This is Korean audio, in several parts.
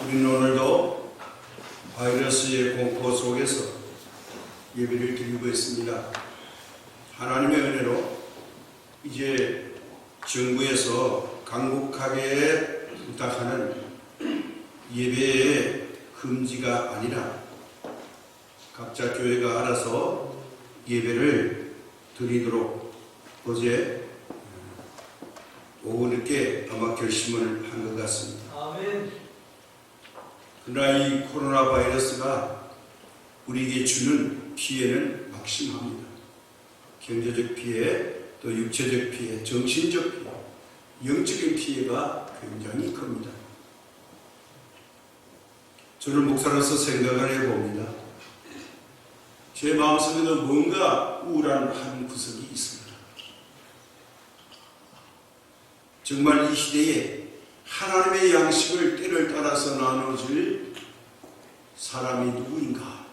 우리는 오늘도 바이러스의 공포 속에서 예배를 드리고 있습니다. 하나님의 은혜로 이제 정부에서 강국하게 부탁하는 예배의 금지가 아니라 각자 교회가 알아서 예배를 드리도록 어제 오후 늦게 아마 결심을 한 것 같습니다. 아멘. 그러나 이 코로나 바이러스가 우리에게 주는 피해는 막심합니다. 경제적 피해, 또 육체적 피해, 정신적 피해, 영적인 피해가 굉장히 큽니다. 저는 목사로서 생각을 해봅니다. 제 마음속에도 뭔가 우울한 한 구석이 있습니다. 정말 이 시대에 하나님의 양식을 때를 따라서 나눠줄 사람이 누구인가?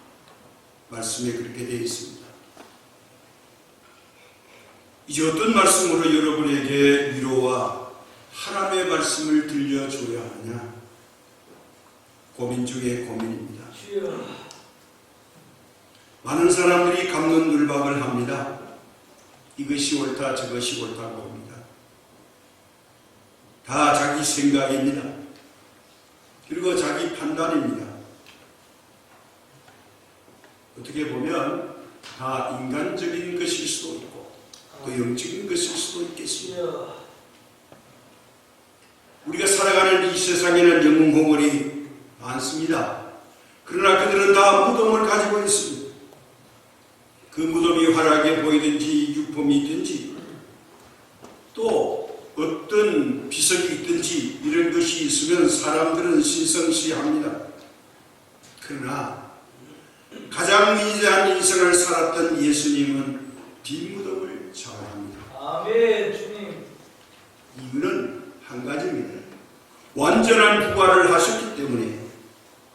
말씀에 그렇게 되어 있습니다. 이제 어떤 말씀으로 여러분에게 위로와 하나님의 말씀을 들려줘야 하냐? 고민 중에 고민입니다. 많은 사람들이 갑론을박을 합니다. 이것이 옳다 저것이 옳다고 합니다. 다 자기 생각입니다. 그리고 자기 판단입니다. 어떻게 보면 다 인간적인 것일 수도 있고 또 영적인 것일 수도 있겠습니다. 우리가 살아가는 이 세상에는 영웅 공원이 많습니다. 그러나 그들은 다 무덤을 가지고 있습니다. 그 무덤이 환하게 보이든지 유품이 있든지 또 어떤 비석이 있든지 이런 것이 있으면 사람들은 신성시합니다. 그러나 가장 위대한 인생을 살았던 예수님은 뒷무덤을 자랑합니다. 아멘. 주님. 이유는 한 가지입니다. 완전한 부활을 하셨기 때문에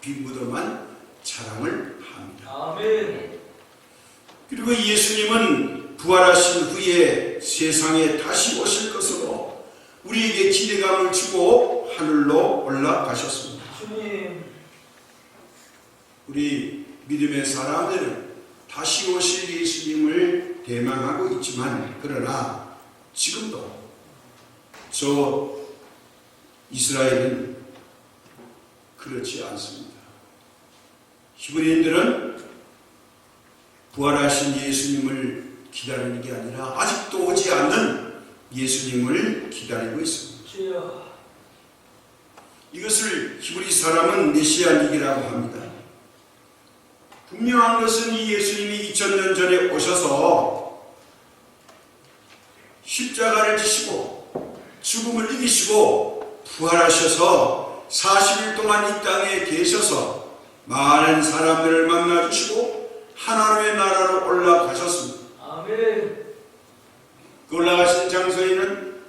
뒷무덤만 자랑을 합니다. 아멘. 그리고 예수님은 부활하신 후에 세상에 다시 오실 것으로 우리에게 기대감을 주고 하늘로 올라가셨습니다. 주님. 우리 믿음의 사람들은 다시 오실 예수님을 대망하고 있지만 그러나 지금도 저 이스라엘은 그렇지 않습니다. 히브리인들은 부활하신 예수님을 기다리는 게 아니라 아직도 오지 않는 예수님을 기다리고 있습니다. 주여. 이것을 히브리 사람은 메시아닉이라고 합니다. 분명한 것은 이 예수님이 2000년 전에 오셔서 십자가를 지시고 죽음을 이기시고 부활하셔서 40일 동안 이 땅에 계셔서 많은 사람들을 만나주시고 하나님의 나라로 올라가셨습니다. 아멘. 그 올라가신 장소에는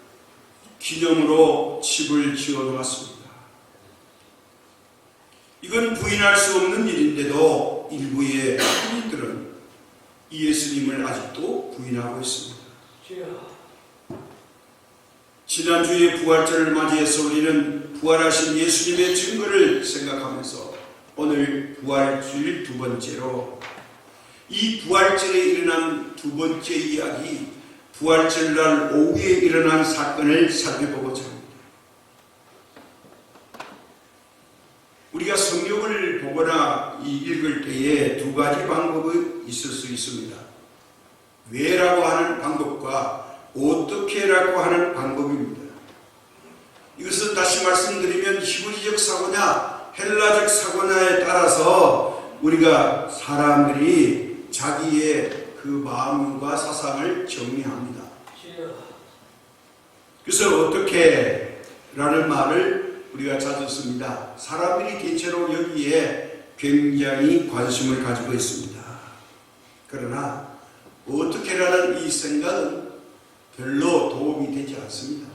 기념으로 집을 지어 놓았습니다. 이건 부인할 수 없는 일인데도 일부의 국민들은 이 예수님을 아직도 부인하고 있습니다. 주여. 지난주에 부활절을 맞이해서 우리는 부활하신 예수님의 증거를 생각하면서 오늘 부활주일 두 번째로 이 부활절에 일어난 두 번째 이야기, 부활절날 오후에 일어난 사건을 살펴보고자 합니다. 우리가 성경을 보거나 읽을 때에 두 가지 방법이 있을 수 있습니다. 왜라고 하는 방법과 어떻게라고 하는 방법입니다. 이것은 다시 말씀드리면 히브리적 사고냐 헬라적 사고냐에 따라서 우리가 사람들이 자기의 그 마음과 사상을 정리합니다. 그래서 어떻게 라는 말을 우리가 자주 씁니다. 사람들이 대체로 여기에 굉장히 관심을 가지고 있습니다. 그러나 어떻게라는 이 생각은 별로 도움이 되지 않습니다.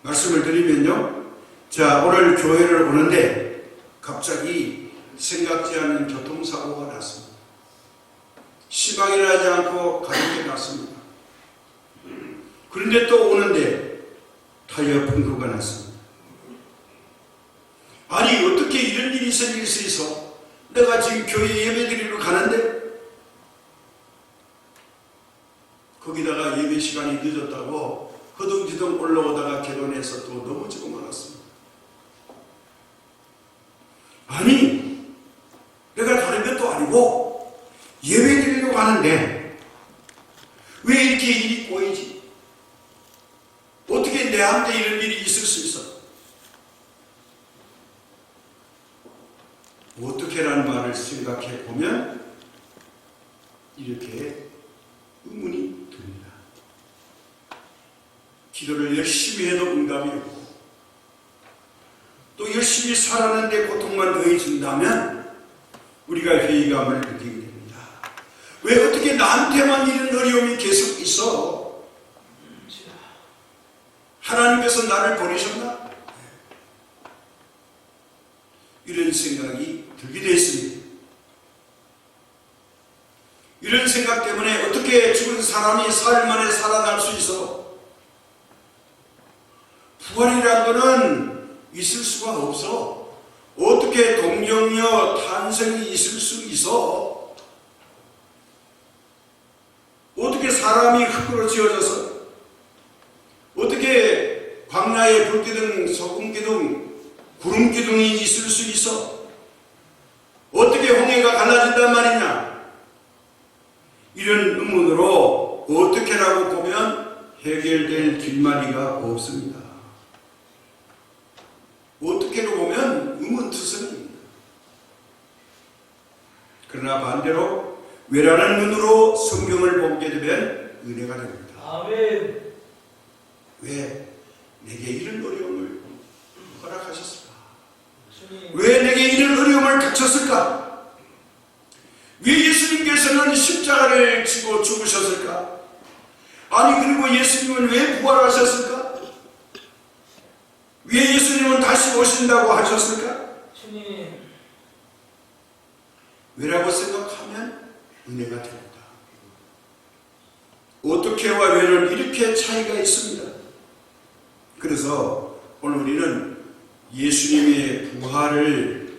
말씀을 드리면요. 자, 오늘 교회를 오는데 갑자기 생각지 않은 교통사고가 났습니다. 심하게 나지 않고 가볍게 났습니다. 그런데 또 오는데 타이어 펑크가 났습니다. 아니 어떻게 이런 일이 생길 수 있어? 내가 지금 교회 예배드리러 가는데 거기다가 예배 시간이 늦었다고 허둥지둥 올라오다가 결혼해서 또 넘어지고 말았습니다. 아니 내가 다른 것도 아니고 예배드리러 가는데 왜 이렇게 일이 꼬이지? 어떻게 내한테 이런 일이 있을 수 있어? 어떻게라는 말을 생각해 보면 이렇게 의문이 듭니다. 기도를 열심히 해도 응답이 없고 또 열심히 살았는데 고통만 더해진다면 우리가 회의감을 느끼게 됩니다. 왜 어떻게 나한테만 이런 어려움이 계속 있어? 하나님께서 나를 버리셨나? 이런 생각이 들게 됐습니다. 이런 생각 때문에 어떻게 죽은 사람이 사흘 만에 살아날 수 있어? 부활이라는 것은 있을 수가 없어. 어떻게 동정녀 탄생이 있을 수 있어? 어떻게 사람이 흙으로 지어져서 어떻게 광야에 불기둥, 소금기둥, 구름기둥이 있을 수 있어? 어떻게 홍해가 갈라진단 말이냐? 이런 의문으로 어떻게라고 보면 해결될 길마리가 없습니다. 어떻게로 보면 의문투성입니다. 그러나 반대로 외라는 눈으로 성경을 보게 되면 은혜가 됩니다. 아멘. 왜 내게 이런 어려움을 허락하셨을까? 주님. 왜 내게 이런 어려움을 닥쳤을까? 왜 예수님께서는 십자가를 지고 죽으셨을까? 아니 그리고 예수님은 왜 부활하셨을까? 왜 예수님은 다시 오신다고 하셨을까? 주님. 왜라고 생각하면 은혜가 됩니다. 어떻게와 왜는 이렇게 차이가 있습니다. 그래서 오늘 우리는 예수님의 부활을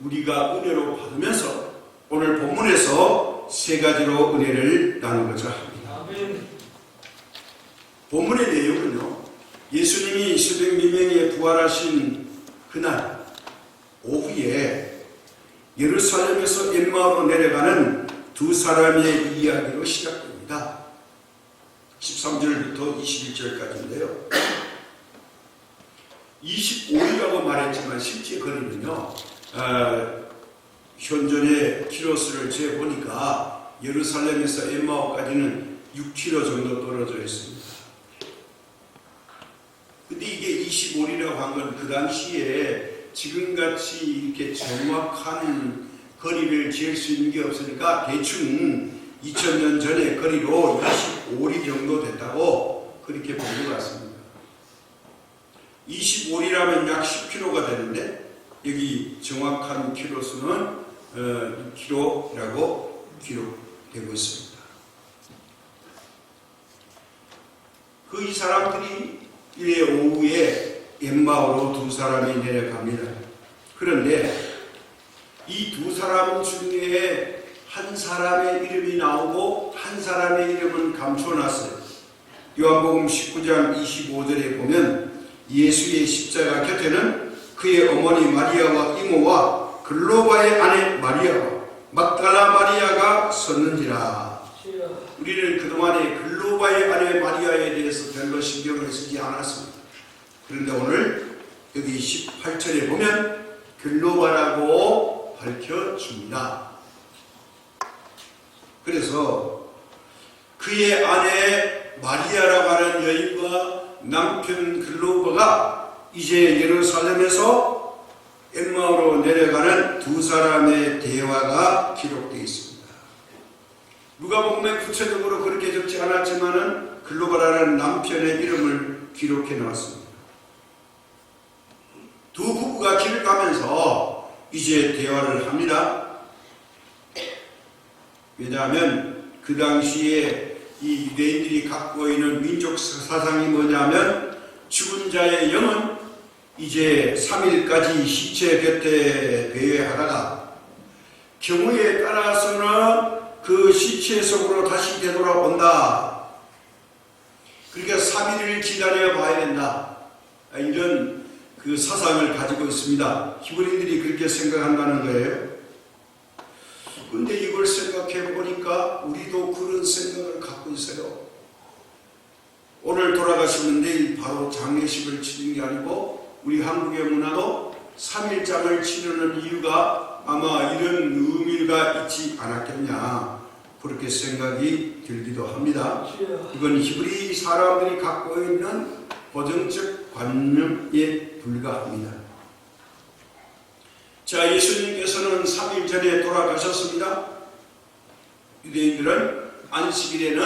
우리가 은혜로 받으면서 오늘 본문에서 세 가지로 은혜를 나누고자 합니다. 아멘. 본문의 내용은요, 예수님이 새벽 미명에 부활하신 그날 오후에 예루살렘에서 엠마오로 내려가는 두 사람의 이야기로 시작됩니다. 13절부터 21절까지인데요. 25리라고 말했지만 실제 거리는요, 현존의 키로수를 재보니까 예루살렘에서 엠마오까지는 6km 정도 떨어져 있습니다. 근데 이게 25리라고 한 건 그 당시에 지금같이 이렇게 정확한 거리를 지을 수 있는 게 없으니까 대충 2000년 전의 거리로 25리 정도 됐다고 그렇게 본 것 같습니다. 25리라면 약 10km가 되는데 여기 정확한 키로수는 6km라고 기록되고 있습니다. 그 이 사람들이 이에 오후에 엠마오로 두 사람이 내려갑니다. 그런데 이 두 사람 중에 한 사람의 이름이 나오고 한 사람의 이름은 감춰놨어요. 요한복음 19장 25절에 보면 예수의 십자가 곁에는 그의 어머니 마리아와 이모와 글로바의 아내 마리아와 막달라 마리아가 섰는지라. 우리는 그동안에 글로바의 아내 마리아에 대해서 별로 신경을 쓰지 않았습니다. 그런데 오늘 여기 18절에 보면 글로바라고 밝혀줍니다. 그래서 그의 아내 마리아라고 하는 여인과 남편 글로바가 이제 예루살렘에서 엠마오로 내려가는 두 사람의 대화가 기록되어 있습니다. 누가복음에 구체적으로 그렇게 적지 않았지만은 글로바라는 남편의 이름을 기록해 놓았습니다. 두 부부가 길을 가면서 이제 대화를 합니다. 왜냐하면 그 당시에 이 유대인들이 갖고 있는 민족 사상이 뭐냐면 죽은 자의 영은 이제 3일까지 시체 곁에 배회하다가 경우에 따라서는 그 시체 속으로 다시 되돌아온다. 그러니까 3일을 기다려 봐야 된다. 이런 그 사상을 가지고 있습니다. 히브리인들이 그렇게 생각한다는 거예요. 근데 이걸 생각해 보니까 우리도 그런 생각을 갖고 있어요. 오늘 돌아가시면 내일 바로 장례식을 치는 게 아니고 우리 한국의 문화도 3일장을 치르는 이유가 아마 이런 의미가 있지 않았겠냐, 그렇게 생각이 들기도 합니다. 이건 히브리 사람들이 갖고 있는 고정적 관념에 불과합니다. 자, 예수님께서는 3일 전에 돌아가셨습니다. 유대인들은 안식일에는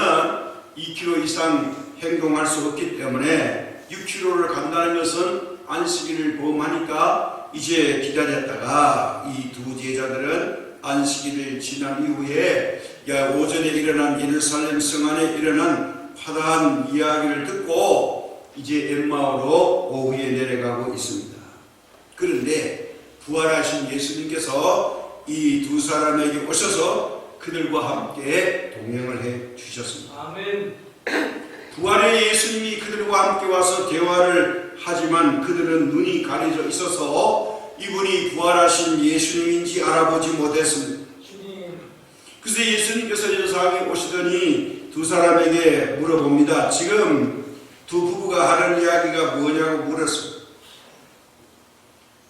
2km 이상 행동할 수 없기 때문에 6km를 간다는 것은 안식일을 범하니까 이제 기다렸다가 이 두 제자들은 안식일을 지난 이후에 오전에 일어난 예루살렘 성 안에 일어난 화다한 이야기를 듣고 이제 엠마오로 오후에 내려가고 있습니다. 그런데 부활하신 예수님께서 이 두 사람에게 오셔서 그들과 함께 동행을 해 주셨습니다. 아멘. 부활의 예수님이 그들과 함께 와서 대화를 하지만 그들은 눈이 가려져 있어서 이분이 부활하신 예수님인지 알아보지 못했습니다. 주님. 그래서 예수님께서 여상에 오시더니 두 사람에게 물어봅니다. 지금 두 부부가 하는 이야기가 뭐냐고 물었습니다.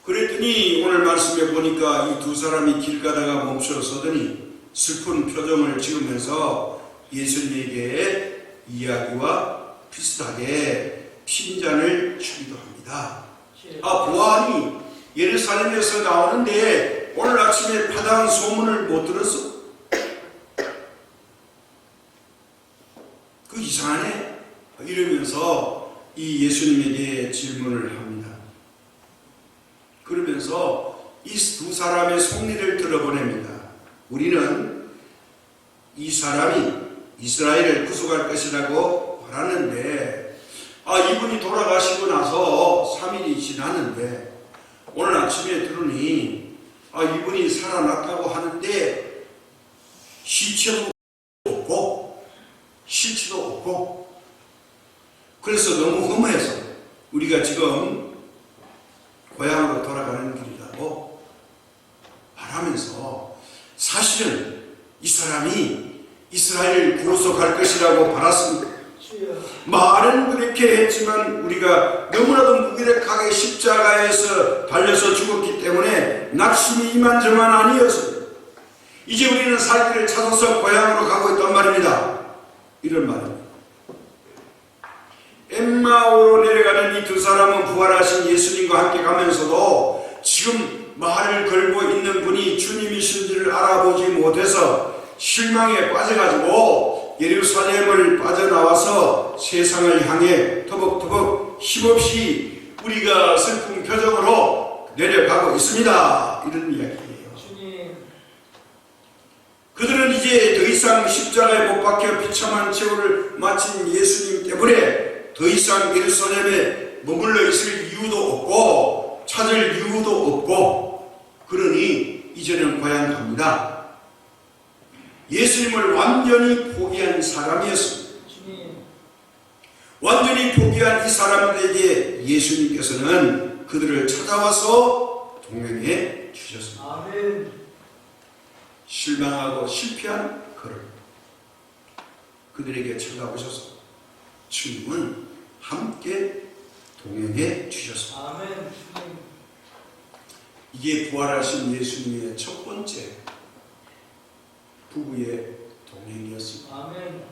그랬더니 오늘 말씀에 보니까 이 두 사람이 길 가다가 멈춰서더니 슬픈 표정을 지으면서 예수님에게 이야기와 비슷하게 핀잔을 주기도 합니다. 부활이 예루살렘에서 나오는데 오늘 아침에 파다한 소문을 못 들었어? 그 이상하네? 이러면서 이 예수님에게 질문을 합니다. 그러면서 이 두 사람의 속리를 들어보냅니다. 우리는 이 사람이 이스라엘을 구속할 것이라고 말하는데 이분이 돌아가시고 나서 3일이 지났는데 오늘 아침에 들으니 이분이 살아났다고 하는데 시체도 없고 실체도 없고 그래서 너무 허무해서 우리가 지금 고향으로 돌아가는 길이라고 말하면서 사실은 이 사람이 이스라엘을 구속할 것이라고 바랐습니다. 말은 그렇게 했지만 우리가 너무나도 무기력하게 십자가에서 달려서 죽었기 때문에 낙심이 이만저만 아니었습니다. 이제 우리는 살 길을 찾아서 고향으로 가고 있단 말입니다. 이런 말입니다. 엠마오로 내려가는 이 두 사람은 부활하신 예수님과 함께 가면서도 지금 말을 걸고 있는 분이 주님이신지를 알아보지 못해서 실망에 빠져가지고 예루살렘을 빠져나와서 세상을 향해 터벅터벅 힘없이 우리가 슬픈 표정으로 내려가고 있습니다. 이런 이야기예요. 주님. 그들은 이제 더 이상 십자가에 못 박혀 비참한 최후를 마친 예수님 때문에 더 이상 예루살렘에 머물러 있을 이유도 없고 찾을 이유도 없고 그러니 이제는 고향 갑니다. 예수님을 완전히 포기한 사람이었습니다. 주님. 완전히 포기한 이 사람들에게 예수님께서는 그들을 찾아와서 동행해 주셨습니다. 아멘. 실망하고 실패한 그들에게 찾아오셔서 주님은 함께 동행해 주셨습니다. 아멘. 주님. 이게 부활하신 예수님의 첫 번째 부부의 동행이었습니다. 아멘.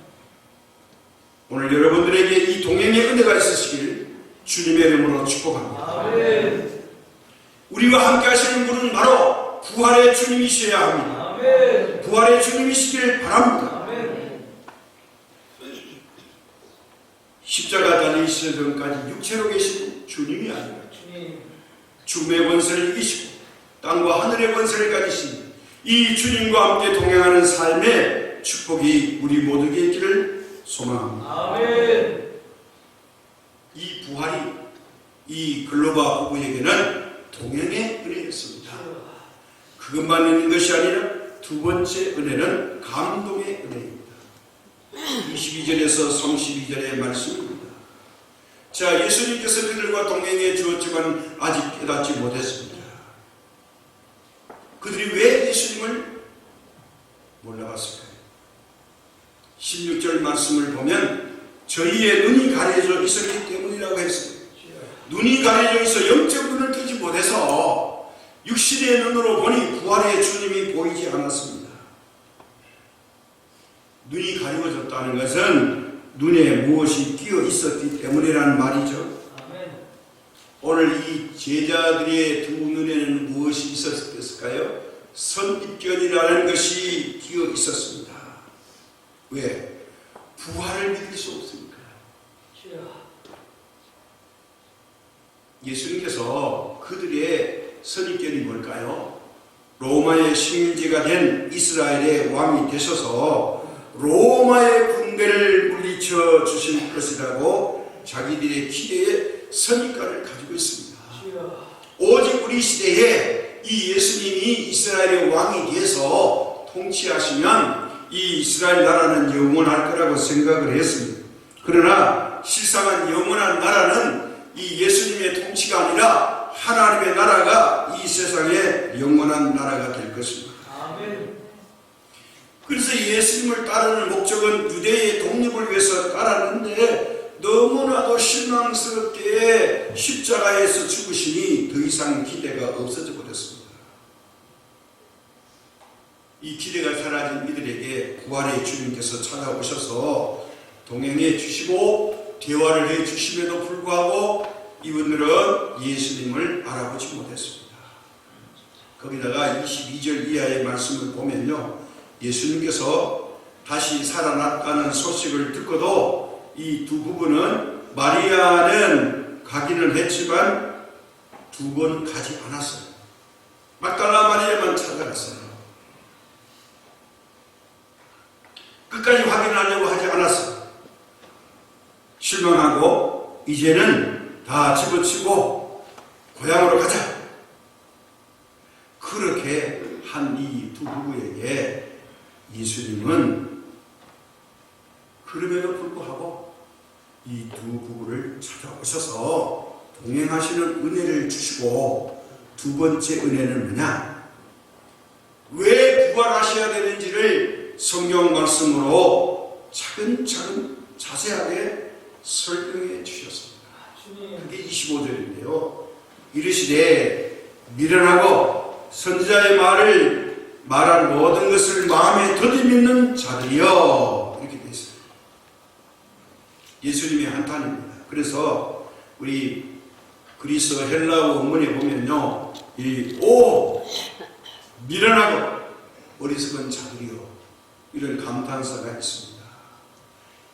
오늘 여러분들에게 이 동행의 은혜가 있으시길 주님의 이름으로 축복합니다. 아멘. 우리와 함께 하시는 분은 바로 부활의 주님이셔야 합니다. 아멘. 부활의 주님이시길 바랍니다. 아멘. 십자가 달리시기 전까지 육체로 계신 주님이 아니라 주님. 죽음의 권세를 이기시고 땅과 하늘의 권세를 가지신 이 주님과 함께 동행하는 삶의 축복이 우리 모두에게 있기를 소망합니다. 아멘. 이 부활이 이 글로바 부부에게는 동행의 은혜였습니다. 그것만 있는 것이 아니라 두 번째 은혜는 감동의 은혜입니다. 22절에서 32절의 말씀입니다. 자, 예수님께서 그들과 동행해 주었지만 아직 깨닫지 못했습니다. 그들이 왜 예수님을 몰라봤을까요? 16절 말씀을 보면 저희의 눈이 가려져 있었기 때문이라고 했어요. 눈이 가려져 있어 영적 눈을 뜨지 못해서 육신의 눈으로 보니 부활의 주님이 보이지 않았습니다. 눈이 가려졌다는 것은 눈에 무엇이 끼어 있었기 때문이라는 말이죠. 오늘 이 제자들의 두 눈에는 무엇이 있었을까요? 선입견이라는 것이 끼어 있었습니다. 왜? 부활을 믿을 수 없으니까. 예수님께서 그들의 선입견이 뭘까요? 로마의 식민지가 된 이스라엘의 왕이 되셔서 로마의 군대를 물리쳐 주실 것이라고 자기들의 기대에 선입견을 가지고 있습니다. 오직 우리 시대에 이 예수님이 이스라엘의 왕이 되어서 통치하시면 이 이스라엘 나라는 영원할 거라고 생각을 했습니다. 그러나 실상은 영원한 나라는 이 예수님의 통치가 아니라 하나님의 나라가 이 세상에 영원한 나라가 될 것입니다. 그래서 예수님을 따르는 목적은 유대의 독립을 위해서 따랐는데 너무나도 실망스럽게 십자가에서 죽으시니 더 이상 기대가 없어져 버렸습니다. 이 기대가 사라진 이들에게 부활의 주님께서 찾아오셔서 동행해 주시고 대화를 해 주심에도 불구하고 이분들은 예수님을 알아보지 못했습니다. 거기다가 22절 이하의 말씀을 보면요, 예수님께서 다시 살아났다는 소식을 듣고도 이 두 부부는 마리아는 가기는 했지만 두 번 가지 않았어요. 막달라 마리아만 찾아갔어요. 끝까지 확인하려고 하지 않았어요. 실망하고 이제는 다 집어치고 고향으로 가자. 그렇게 한 이 두 부부에게 예수님은 그럼에도 불구하고 이 두 부부를 찾아오셔서 동행하시는 은혜를 주시고 두 번째 은혜는 뭐냐? 왜 부활하셔야 되는지를 성경 말씀으로 차근차근 자세하게 설명해 주셨습니다. 그게 25절인데요. 이르시되 미련하고 선지자의 말을 말한 모든 것을 마음에 더디 믿는 자들이여, 이렇게 되어 있어요. 예수님의 한탄입니다. 그래서 우리 그리스 헬라어 원문에 보면요, 오 미련하고 어리석은 자들이여, 이런 감탄사가 있습니다.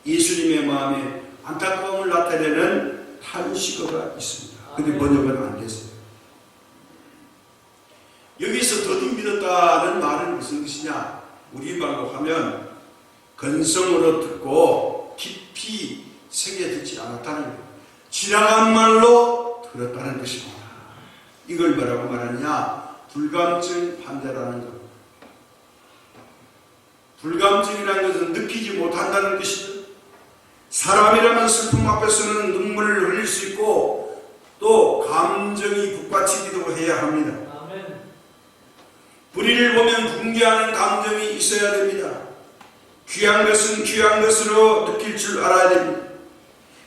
예수님의 마음에 안타까움을 나타내는 탄식어가 있습니다. 근데 번역은 안 됐어요. 여기서 더디 믿었다는 말은 무슨 뜻이냐? 우리말로 하면 건성으로 듣고 깊이 새겨 듣지 않았다는 거예요. 지나간 말로 들었다는 뜻입니다. 이걸 뭐라고 말하느냐? 불감증 환자라는 것. 불감증이라는 것은 느끼지 못한다는 뜻이죠. 사람이라면 슬픔 앞에서는 눈물을 흘릴 수 있고 또 감정이 북받치기도 해야 합니다. 불의를 보면 붕괴하는 감정이 있어야 됩니다. 귀한 것은 귀한 것으로 느낄 줄 알아야 됩니다.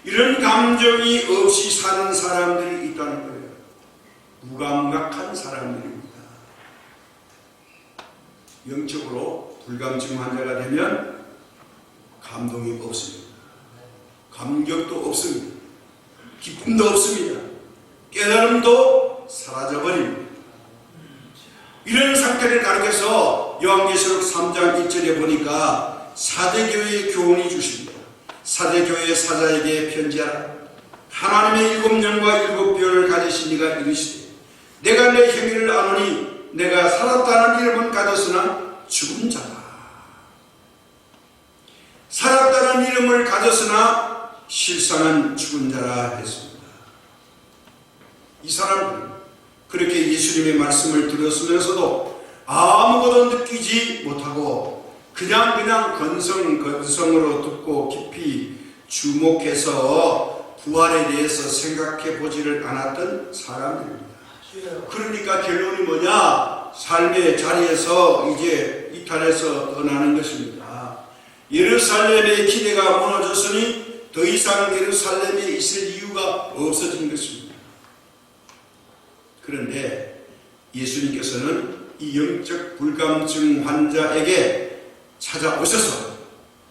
이런 감정이 없이 사는 사람들이 있다는 거예요. 무감각한 사람들입니다. 영적으로 불감증 환자가 되면 감동이 없습니다. 감격도 없습니다. 기쁨도 없습니다. 깨달음도 사라져버립니다. 이런 상태를 가리켜서 요한계시록 3장 1절에 보니까 사대교회의 교훈이 주십니다. 사대교회 사자에게 편지하라. 하나님의 7년과 7별을 가지신 이가 이르시되 내가 내 행위를 아노니 내가 살았다는 이름은 가졌으나 죽은 자다. 살았다는 이름을 가졌으나 실상은 죽은 자라 했습니다. 이 사람들은 그렇게 예수님의 말씀을 들었으면서도 아무것도 느끼지 못하고 그냥 건성으로 듣고 깊이 주목해서 부활에 대해서 생각해 보지를 않았던 사람들입니다. 그러니까 결론이 뭐냐? 삶의 자리에서 이제 이탈해서 떠나는 것입니다. 예루살렘의 기대가 무너졌으니 더 이상 예루살렘에 있을 이유가 없어진 것입니다. 그런데 예수님께서는 이 영적 불감증 환자에게 찾아오셔서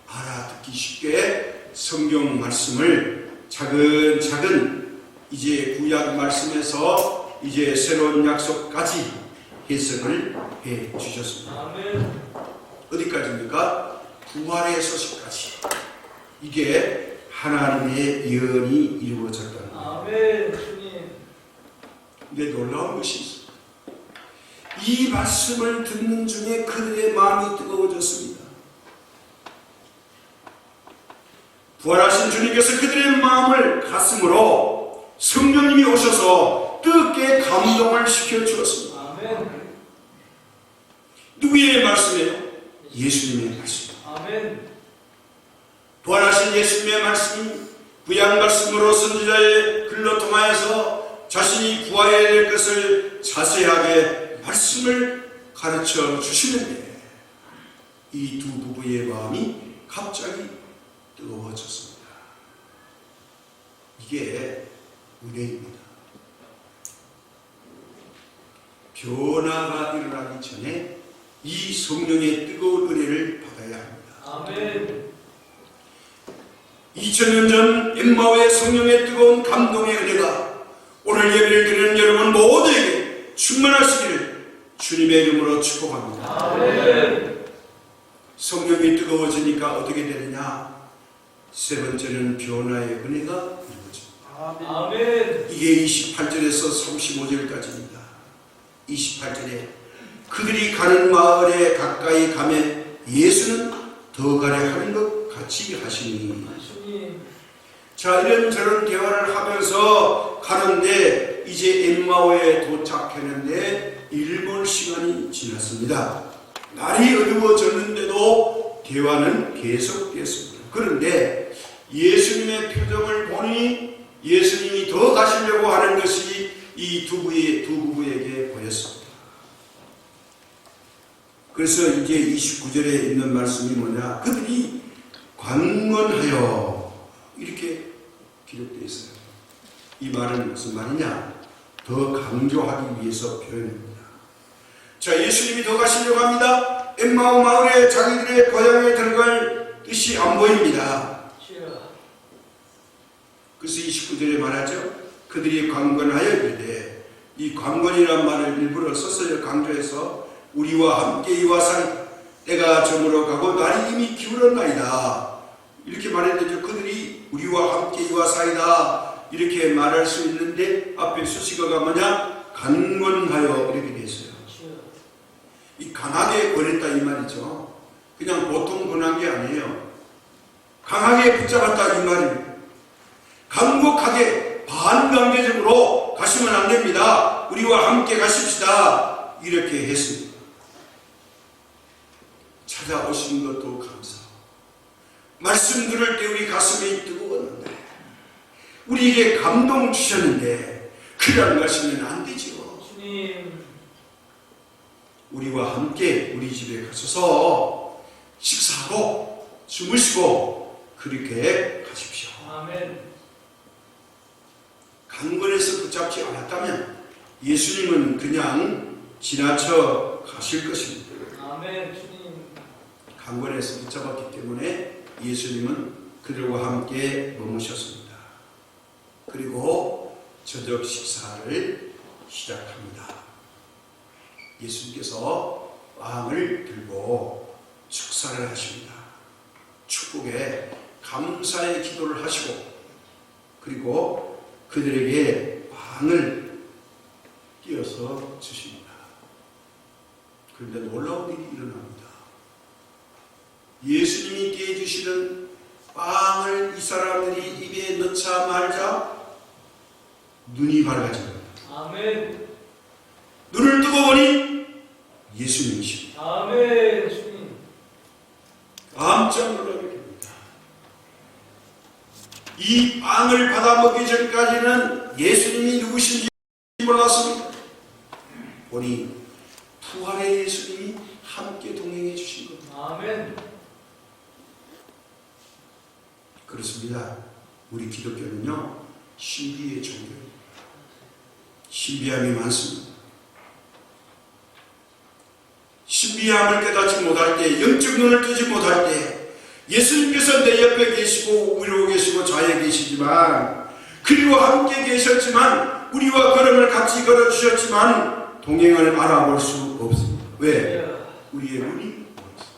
알아듣기 쉽게 성경 말씀을 차근차근 이제 구약 말씀에서 이제 새로운 약속까지 해석을 해 주셨습니다. 아멘. 어디까지입니까? 부활의 소식까지. 이게 하나님의 예언이 이루어졌다는 거예요. 아멘. 주님. 이게 놀라운 것이 있습니다. 이 말씀을 듣는 중에 그들의 마음이 뜨거워졌습니다. 부활하신 주님께서 그들의 마음을 가슴으로 성령님이 오셔서 뜨겁게 감동을 시켜주었습니다. 아멘. 누구의 말씀이에요? 예수님의 말씀. 아멘. 부활하신 예수님의 말씀이 구약 말씀으로 선지자의 글로 통하여서 자신이 부활해야 될 것을 자세하게 말씀을 가르쳐 주시는데 이 두 부부의 마음이 갑자기 뜨거워졌습니다. 이게 은혜입니다. 변화가 일어나기 전에 이 성령의 뜨거운 은혜를 받아야 합니다. 아멘. 2000년 전 엠마오의 성령의 뜨거운 감동의 은혜가 오늘 예배를 드리는 여러분 모두에게 충만하시기를 주님의 이름으로 축복합니다. 아멘. 성령이 뜨거워지니까 어떻게 되느냐? 세 번째는 변화의 은혜가 이루어집니다. 아멘. 이게 28절에서 35절까지입니다. 28절에 그들이 가는 마을에 가까이 가매 예수는 더 가려 하는 것 같이 하시니. 주님. 자, 이런저런 대화를 하면서 가는데 이제 엠마오에 도착했는데 일몰 시간이 지났습니다. 날이 어두워졌는데도 대화는 계속됐습니다. 그런데 예수님의 표정을 보니 예수님이 더 가시려고 하는 것이 이 두 부부에게 보였습니다. 그래서 이제 29절에 있는 말씀이 뭐냐? 그들이 관건하여 이렇게 기록되어 있어요. 이 말은 무슨 말이냐? 더 강조하기 위해서 표현합니다. 자, 예수님이 더 가시려고 합니다. 엠마오 마을에 자기들의 고향에 들어갈 뜻이 안 보입니다. 그래서 29절에 말하죠. 그들이 관건하여 이르되, 이 관건이라는 말을 일부러 썼어요. 강조해서 우리와 함께 이와사이 때가 저물어 가고 날이 이미 기울었나이다. 이렇게 말했는데 그들이 우리와 함께 이와사이다 이렇게 말할 수 있는데 앞에 수식어가 뭐냐? 강건하여 이렇게 되어 있어요. 이 강하게 권했다 이 말이죠. 그냥 보통 권한 게 아니에요. 강하게 붙잡았다 이 말입니다. 강력하게 반강제적으로 가시면 안 됩니다. 우리와 함께 가십시다. 이렇게 했습니다. 찾아오신 것도 감사하고 말씀 들을 때 우리 가슴이 뜨거웠는데 우리에게 감동 주셨는데 그냥 가시면 안 되죠. 주님. 우리와 함께 우리 집에 가셔서 식사하고 주무시고 그렇게 가십시오. 아멘. 강건해서 붙잡지 않았다면 예수님은 그냥 지나쳐 가실 것입니다. 아멘. 주님. 강건해서 붙잡았기 때문에 예수님은 그들과 함께 머무셨습니다. 그리고 저녁 식사를 시작합니다. 예수님께서 빵을 들고 축사를 하십니다. 축복에 감사의 기도를 하시고 그리고 그들에게 빵을 띄어서 주십니다. 그런데 놀라운 일이 일어납니다. 예수님이 띄어주시는 빵을 이 사람들이 입에 넣자 말자 눈이 밝아집니다. 아멘. 눈을 뜨고 보니 예수님이십니다. 아멘. 주님. 깜짝 놀라게 됩니다. 이 빵을 받아 먹기 전까지는 예수님이 누구신지 몰랐습니다. 보니 부활의 예수님이 함께 동행해 주신 겁니다. 아멘. 그렇습니다. 우리 기독교는요, 신비의 종교입니다. 신비함이 많습니다. 신비함을 깨닫지 못할 때, 영적 눈을 뜨지 못할 때, 예수님께서 내 옆에 계시고 위로 계시고 좌에 계시지만, 그리고 함께 계셨지만, 우리와 걸음을 같이 걸어주셨지만 동행을 알아볼 수 없습니다. 왜? 우리의 눈이 없습니다.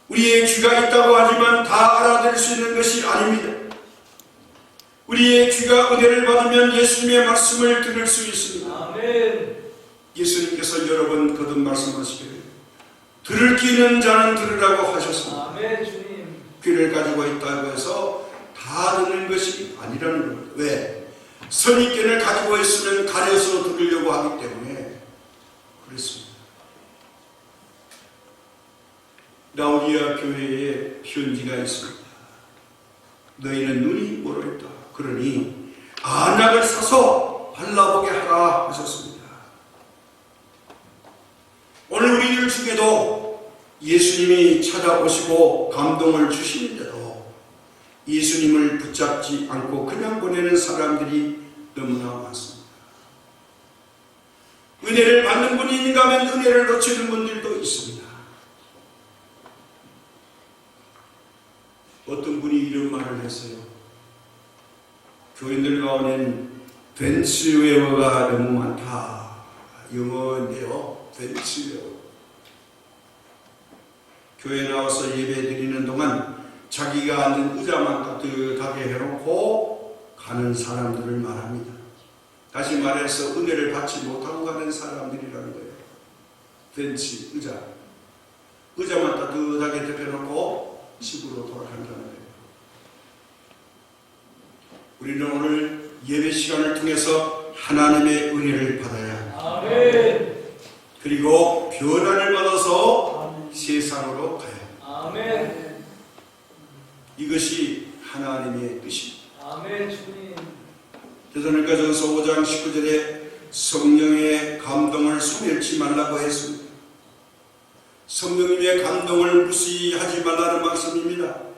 우리의 귀가 있다고 하지만 다 알아들을 수 있는 것이 아닙니다. 우리의 귀가 은혜를 받으면 예수님의 말씀을 들을 수 있습니다. 아멘. 예수님께서 여러 번 거듭 말씀하시기를 들을 귀 있는 자는 들으라고 하셨습니다. 아멘. 주님. 귀를 가지고 있다고 해서 다 듣는 것이 아니라는 겁니다. 왜? 선입견을 가지고 있으면 가려서 들으려고 하기 때문에 그렇습니다. 라오디아 교회에 편지가 있습니다. 너희는 눈이 멀어있다. 그러니 안약을 사서 발라보게 하라 하셨습니다. 오늘 우리들 중에도 예수님이 찾아오시고 감동을 주시는데도 예수님을 붙잡지 않고 그냥 보내는 사람들이 너무나 많습니다. 은혜를 받는 분이 있는가 하면 은혜를 놓치는 분들도 있습니다. 어떤 분이 이런 말을 했어요. 교인들 가운데는 벤츠웨어가 너무 많다. 영어인데요. 벤츠웨어. 교회 나와서 예배 드리는 동안 자기가 앉은 의자만 따뜻하게 해놓고 가는 사람들을 말합니다. 다시 말해서 은혜를 받지 못하고 가는 사람들이라는 거예요. 벤치, 의자만 따뜻하게 덮여놓고 집으로 돌아간다는 거예요. 우리는 오늘 예배 시간을 통해서 하나님의 은혜를 받아야 합니다. 아멘. 그리고 변화를 받아서 세상으로 가야 합니다. 아멘. 이것이 하나님의 뜻입니다. 아멘. 주님. 데살로니가전서 5장 19절에 성령의 감동을 소멸치 말라고 했습니다. 성령님의 감동을 무시하지 말라는 말씀입니다.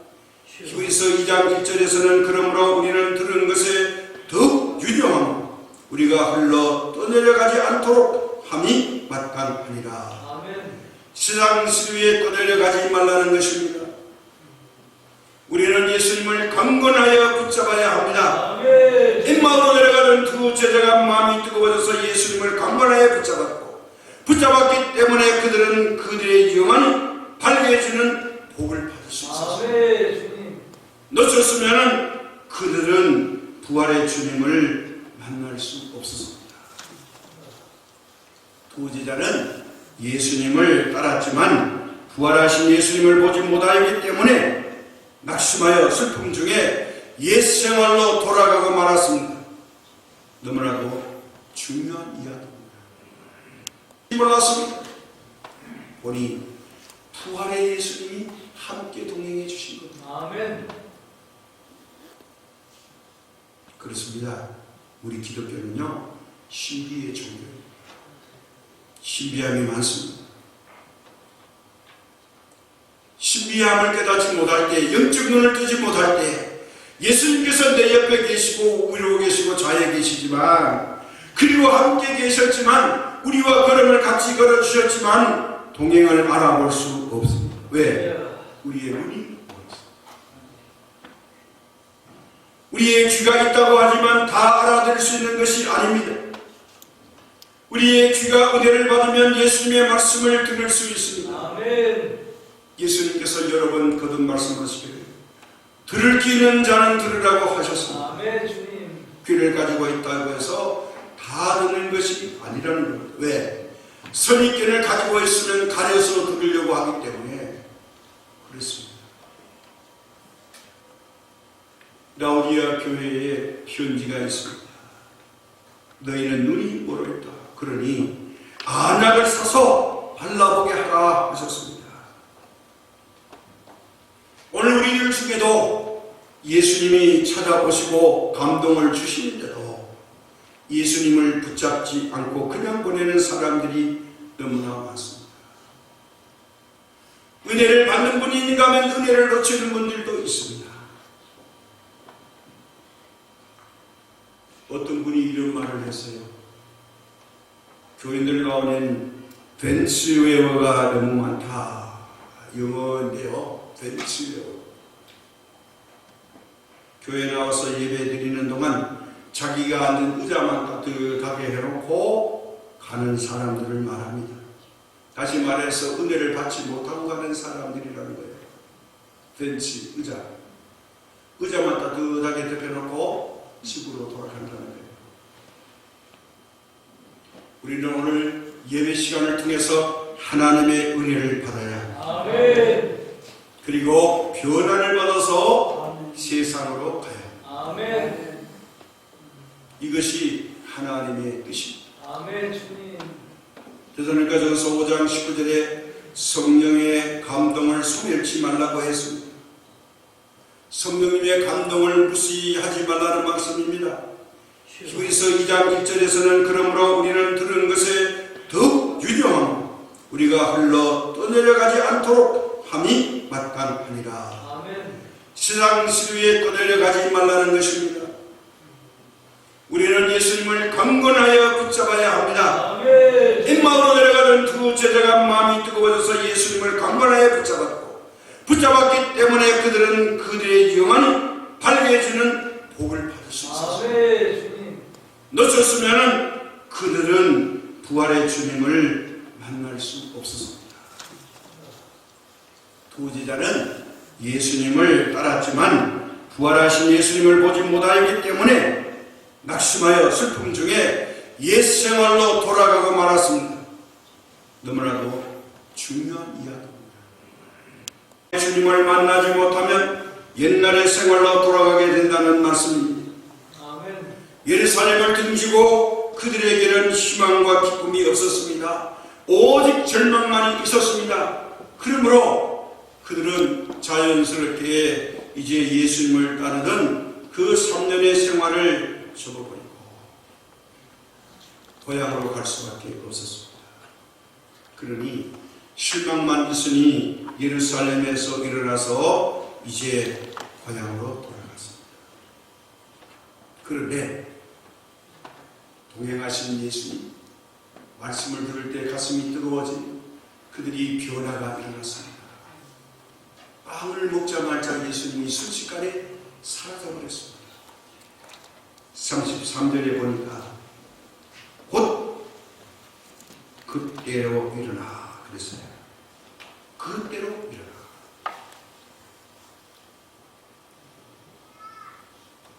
히브리서 2장 1절에서는 그러므로 우리는 들은 것에 더욱 유념하며 우리가 흘러 떠내려가지 않도록 함이 마땅하니라. 아멘. 세상 시류에 떠내려가지 말라는 것입니다. 우리는 예수님을 강건하여 붙잡아야 합니다. 아멘. 엠마오로 내려가던 두 제자가 마음이 뜨거워져서 예수님을 강건하여 붙잡았기 때문에 그들은 그들의 영혼이 밝게해지는 복을 받을 수 있었습니다. 아멘. 주님. 놓쳤으면 그들은 부활의 주님을 만날 수 없었습니다. 두 제자는 예수님을 따랐지만 부활하신 예수님을 보지 못하였기 때문에 낙심하여 슬픔 중에 옛 생활로 돌아가고 말았습니다. 너무나도 중요한 이야기입니다. 몰랐습니다. 보니 부활의 예수님이 함께 동행해 주신 겁니다. 아멘. 그렇습니다. 우리 기독교는요, 신비의 종교입니다. 신비함이 많습니다. 신비함을 깨닫지 못할 때, 영적 눈을 뜨지 못할 때, 예수님께서 내 옆에 계시고 위로 계시고 좌에 계시지만, 그리고 함께 계셨지만, 우리와 걸음을 같이 걸어주셨지만 동행을 알아볼 수 없습니다. 왜? 우리의 눈이 없습니다. 우리의 귀가 있다고 하지만 다 알아들을 수 있는 것이 아닙니다. 우리의 귀가 은혜를 받으면 예수님의 말씀을 들을 수 있습니다. 아멘. 예수님께서 여러 번 거듭 말씀하시기를 들을 귀 있는 자는 들으라고 하셨습니다. 아멘. 주님. 귀를 가지고 있다고 해서 다 듣는 것이 아니라는 겁니다. 왜? 선입견을 가지고 있으면 가려서 들으려고 하기 때문에 그렇습니다. 라오디아 교회에 편지가 있습니다. 너희는 눈이 멀었다. 그러니 안약을 사서 발라보게 하라 하셨습니다. 오늘 우리들 중에도 예수님이 찾아오시고 감동을 주시는데도 예수님을 붙잡지 않고 그냥 보내는 사람들이 너무나 많습니다. 은혜를 받는 분이 있는가 하면 은혜를 놓치는 분들도 있습니다. 어떤 분이 이런 말을 했어요. 교인들 가운데는 벤츠웨어가 너무 많다. 영어인데요. 벤츠웨어. 교회 나와서 예배 드리는 동안 자기가 앉은 의자만 따뜻하게 해놓고 가는 사람들을 말합니다. 다시 말해서 은혜를 받지 못하고 가는 사람들이라는 거예요. 벤치, 의자만 따뜻하게 덮여놓고 집으로 돌아간다는 거예요. 우리는 오늘 예배 시간을 통해서 하나님의 은혜를 받아야 아멘. 그리고 변화를 받아서 세상으로 가야 아멘. 이것이 하나님의 뜻입니다. 아멘. 주님. 데살로니가전서 5장 19절에 성령의 감동을 소멸치 말라고 했습니다. 성령님의 감동을 무시하지 말라는 말씀입니다. 히브리서 2장 1절에서는 그러므로 우리는 들은 것에 더욱 유념하며 우리가 흘러 떠내려가지 않도록 함이 마땅하니라. 아멘. 세상 시류에 떠내려가지 말라는 것입니다. 우리는 예수님을 강건하여 붙잡아야 합니다. 아멘. 엠마오로 내려가던 두 제자가 마음이 뜨거워져서 예수님을 강건하여 붙잡았기 때문에 그들은 그들의 영혼이 밝게해지는 복을 받을 수 있었습니다. 아멘. 주님. 놓쳤으면 그들은 부활의 주님을 만날 수 없었습니다. 두 제자는 예수님을 따랐지만 부활하신 예수님을 보지 못하였기 때문에 낙심하여 슬픔 중에 옛 생활로 돌아가고 말았습니다. 너무나도 중요한 이야기입니다. 주님을 만나지 못하면 옛날의 생활로 돌아가게 된다는 말씀입니다. 아멘. 예루살렘을 등지고 그들에게는 희망과 기쁨이 없었습니다. 오직 절망만 있었습니다. 그러므로 그들은 자연스럽게 이제 예수님을 따르던 그 3년의 생활을 접어버리고 고향으로 갈 수밖에 없었습니다. 그러니 실망만 있으니 예루살렘에서 일어나서 이제 고향으로 돌아갔습니다. 그런데 동행하신 예수님 말씀을 들을 때 가슴이 뜨거워진 그들이 변화가 일어났습니다. 빵을 먹자마자 예수님이 순식간에 사라져버렸습니다. 33절에 보니까 곧 그때로 일어나 그랬어요. 그때로 일어나.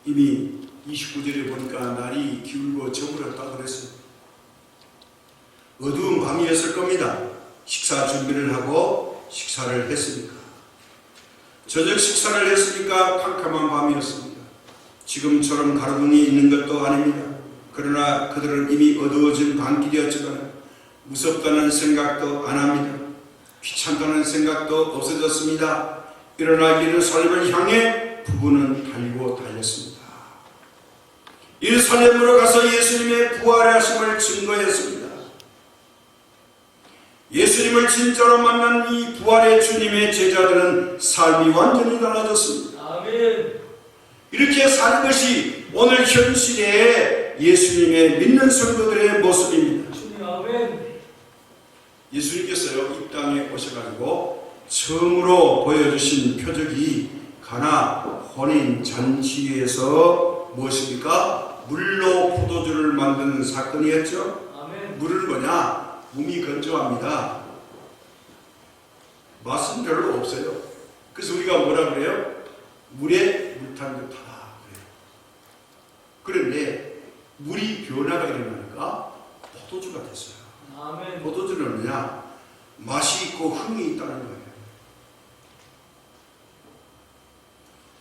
이미 29절에 보니까 날이 기울고 저물었다 그랬어요. 어두운 밤이었을 겁니다. 식사 준비를 하고 식사를 했으니까. 저녁 식사를 했으니까 캄캄한 밤이었습니다. 지금처럼 가로등이 있는 것도 아닙니다. 그러나 그들은 이미 어두워진 밤길이었지만 무섭다는 생각도 안 합니다. 귀찮다는 생각도 없어졌습니다. 일어나 예루살렘을 향해 부부는 달렸습니다. 예루살렘으로 가서 예수님의 부활하심을 증거했습니다. 예수님을 진짜로 만난 이 부활의 주님의 제자들은 삶이 완전히 달라졌습니다. 아멘. 이렇게 사는 것이 오늘 현실의 예수님의 믿는 성도들의 모습입니다. 주님. 아멘. 예수님께서요 이 땅에 오셔가지고 처음으로 보여주신 표적이 가나 혼인 잔치에서 무엇입니까? 물로 포도주를 만드는 사건이었죠. 아멘. 물은 뭐냐? 몸이 건조합니다. 맛은 별로 없어요. 그래서 우리가 뭐라 그래요? 물에 물탄 듯하다 그래요. 그런데 물이 변화가 일어나니까 포도주가 됐어요. 아멘. 포도주는 뭐냐? 맛이 있고 흥이 있다는 거예요.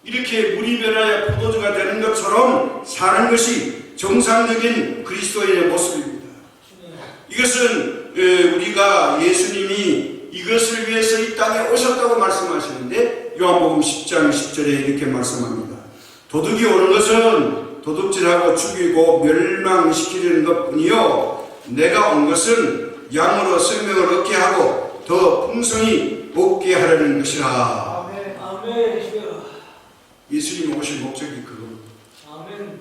이렇게 물이 변하여 포도주가 되는 것처럼 사는 것이 정상적인 그리스도인의 모습입니다. 이것은 우리가 예수님이 이것을 위해서 이 땅에 오셨다고 말씀하시는데 요한복음 10장 10절에 이렇게 말씀합니다. 도둑이 오는 것은 도둑질하고 죽이고 멸망시키려는 것뿐이요 내가 온 것은 양으로 생명을 얻게 하고 더 풍성히 얻게 하려는 것이라. 아멘. 아멘. 예수님이 오신 목적이 그겁니다. 아멘.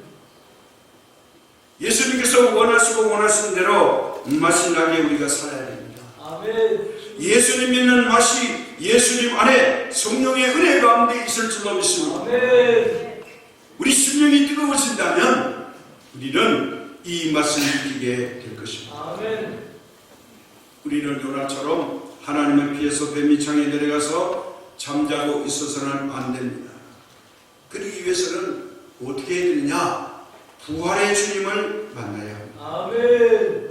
예수님께서 원하시고 원하시는 대로 맛이 나게 우리가 살아야 됩니다. 아멘. 예수님 믿는 맛이 예수님 안에 성령의 은혜 가운데 있을 줄로 믿습니다. 아멘. 우리 심령이 뜨거워진다면 우리는 이 맛을 느끼게 될 것입니다. 아멘. 우리는 요나처럼 하나님의 피해서 뱀이 창에 내려가서 잠자고 있어서는 안 됩니다. 그러기 위해서는 어떻게 해야 되느냐? 부활의 주님을 만나야 합니다. 아멘.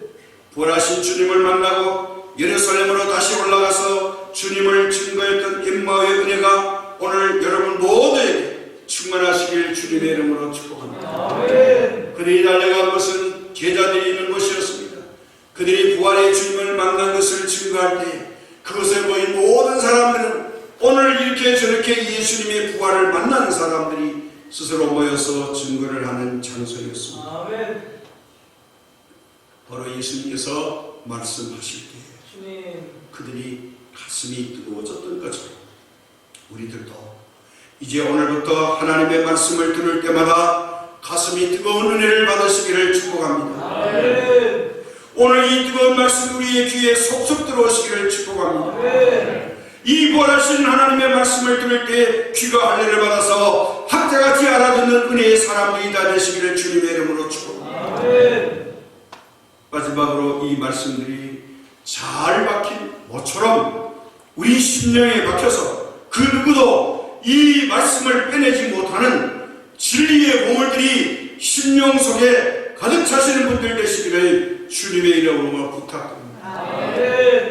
부활하신 주님을 만나고 예루살렘으로 다시 올라가서 주님을 증거했던 임마의 은혜가 오늘 여러분 모두에게 충만하시길 주님의 이름으로 축복합니다. 아멘. 그들이 달려간 것은 제자들이 있는 곳이었습니다. 그들이 부활의 주님을 만난 것을 증거할 때 그것을 보인 모든 사람들은 오늘 이렇게 저렇게 예수님의 부활을 만난 사람들이 스스로 모여서 증거를 하는 장소였습니다. 아멘. 바로 예수님께서 말씀하실 때 주님. 그들이 가슴이 뜨거워졌던 것처럼 우리들도 이제 오늘부터 하나님의 말씀을 들을 때마다 가슴이 뜨거운 은혜를 받으시기를 축복합니다. 아멘. 오늘 이 뜨거운 말씀 우리의 귀에 속속 들어오시기를 축복합니다. 아멘. 이 부활하신 하나님의 말씀을 들을 때 귀가 할례를 받아서 학자같이 알아듣는 은혜의 사람들이 다 되시기를 주님의 이름으로 축복합니다. 아멘. 마지막으로 이 말씀들이 잘 박힌 모처럼 우리 심령에 박혀서 그 누구도 이 말씀을 빼내지 못하는 진리의 보물들이 심령 속에 가득 차시는 분들 되시기를 주님의 이름으로 부탁드립니다. 아멘.